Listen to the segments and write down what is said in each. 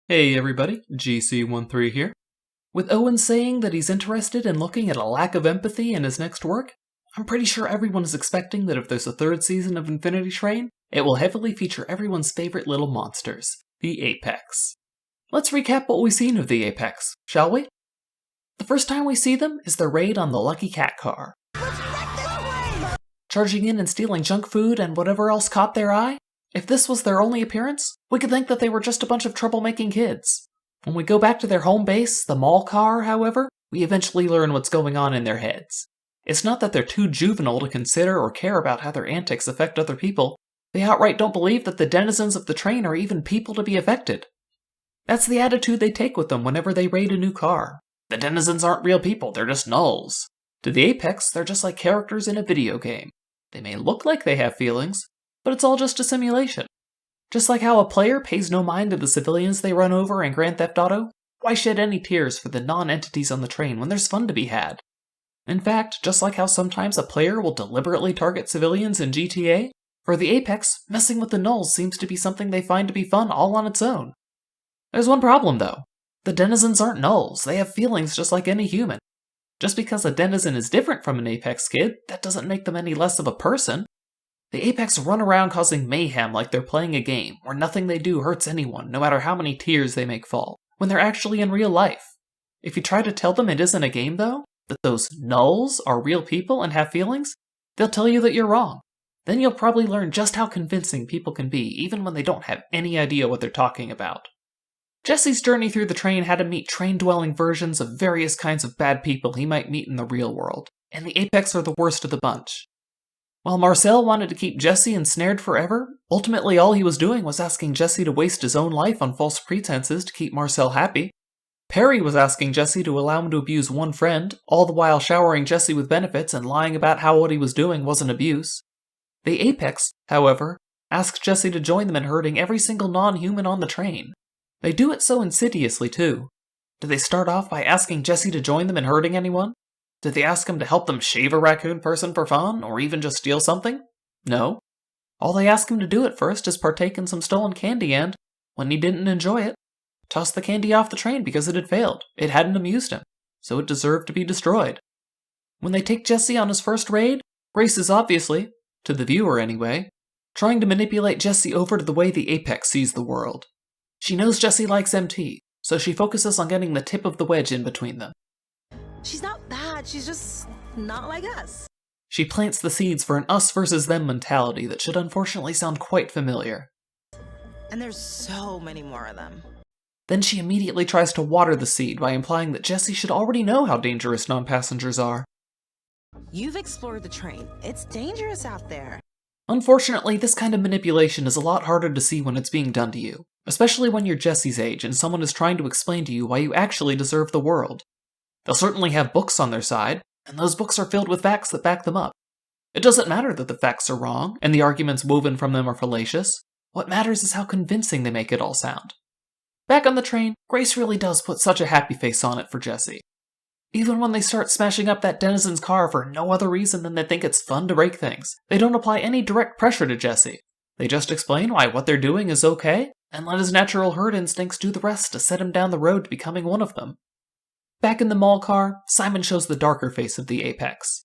Hey everybody, GC13 here. With Owen saying that he's interested in looking at a lack of empathy in his next work, I'm pretty sure everyone is expecting that if there's a third season of Infinity Train, it will heavily feature everyone's favorite little monsters, the Apex. Let's recap what we've seen of the Apex, shall we? The first time we see them is their raid on the Lucky Cat car. Charging in and stealing junk food and whatever else caught their eye? If this was their only appearance, we could think that they were just a bunch of troublemaking kids. When we go back to their home base, the mall car, however, we eventually learn what's going on in their heads. It's not that they're too juvenile to consider or care about how their antics affect other people. They outright don't believe that the denizens of the train are even people to be affected. That's the attitude they take with them whenever they raid a new car. The denizens aren't real people, they're just nulls. To the Apex, they're just like characters in a video game. They may look like they have feelings, but it's all just a simulation. Just like how a player pays no mind to the civilians they run over in Grand Theft Auto, why shed any tears for the non-entities on the train when there's fun to be had? In fact, just like how sometimes a player will deliberately target civilians in GTA, for the Apex, messing with the nulls seems to be something they find to be fun all on its own. There's one problem though. The denizens aren't nulls, they have feelings just like any human. Just because a denizen is different from an Apex kid, that doesn't make them any less of a person. The Apex run around causing mayhem like they're playing a game, where nothing they do hurts anyone, no matter how many tears they make fall, when they're actually in real life. If you try to tell them it isn't a game though, that those nulls are real people and have feelings, they'll tell you that you're wrong. Then you'll probably learn just how convincing people can be, even when they don't have any idea what they're talking about. Jesse's journey through the train had him meet train-dwelling versions of various kinds of bad people he might meet in the real world, and the Apex are the worst of the bunch. While Marcel wanted to keep Jesse ensnared forever, ultimately all he was doing was asking Jesse to waste his own life on false pretenses to keep Marcel happy. Perry was asking Jesse to allow him to abuse one friend, all the while showering Jesse with benefits and lying about how what he was doing wasn't abuse. The Apex, however, asked Jesse to join them in hurting every single non-human on the train. They do it so insidiously too. Did they start off by asking Jesse to join them in hurting anyone? Did they ask him to help them shave a raccoon person for fun, or even just steal something? No. All they ask him to do at first is partake in some stolen candy and, when he didn't enjoy it, toss the candy off the train because it had failed. It hadn't amused him, so it deserved to be destroyed. When they take Jesse on his first raid, Grace is obviously, to the viewer anyway, trying to manipulate Jesse over to the way the Apex sees the world. She knows Jesse likes MT, so she focuses on getting the tip of the wedge in between them. She's not bad, she's just not like us. She plants the seeds for an us versus them mentality that should unfortunately sound quite familiar. And there's so many more of them. Then she immediately tries to water the seed by implying that Jesse should already know how dangerous non-passengers are. You've explored the train. It's dangerous out there. Unfortunately, this kind of manipulation is a lot harder to see when it's being done to you, especially when you're Jesse's age and someone is trying to explain to you why you actually deserve the world. They'll certainly have books on their side, and those books are filled with facts that back them up. It doesn't matter that the facts are wrong, and the arguments woven from them are fallacious. What matters is how convincing they make it all sound. Back on the train, Grace really does put such a happy face on it for Jesse. Even when they start smashing up that denizen's car for no other reason than they think it's fun to break things, they don't apply any direct pressure to Jesse. They just explain why what they're doing is okay, and let his natural herd instincts do the rest to set him down the road to becoming one of them. Back in the mall car, Simon shows the darker face of the Apex.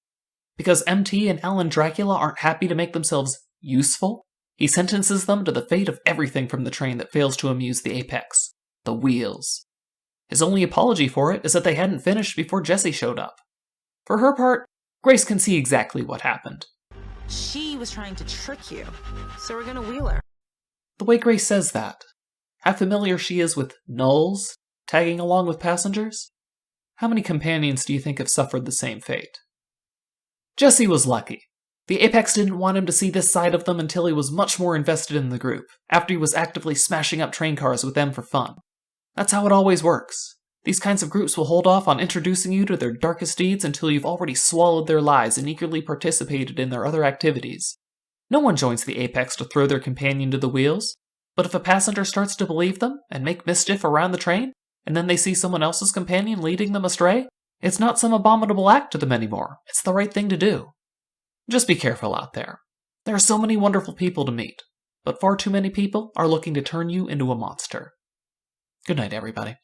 Because MT and Alan Dracula aren't happy to make themselves useful, he sentences them to the fate of everything from the train that fails to amuse the Apex. The wheels. His only apology for it is that they hadn't finished before Jesse showed up. For her part, Grace can see exactly what happened. She was trying to trick you, so we're gonna wheel her. The way Grace says that, how familiar she is with nulls tagging along with passengers? How many companions do you think have suffered the same fate? Jesse was lucky. The Apex didn't want him to see this side of them until he was much more invested in the group, after he was actively smashing up train cars with them for fun. That's how it always works. These kinds of groups will hold off on introducing you to their darkest deeds until you've already swallowed their lies and eagerly participated in their other activities. No one joins the Apex to throw their companion to the wheels, but if a passenger starts to believe them and make mischief around the train, and then they see someone else's companion leading them astray, it's not some abominable act to them anymore. It's the right thing to do. Just be careful out there. There are so many wonderful people to meet, but far too many people are looking to turn you into a monster. Good night, everybody.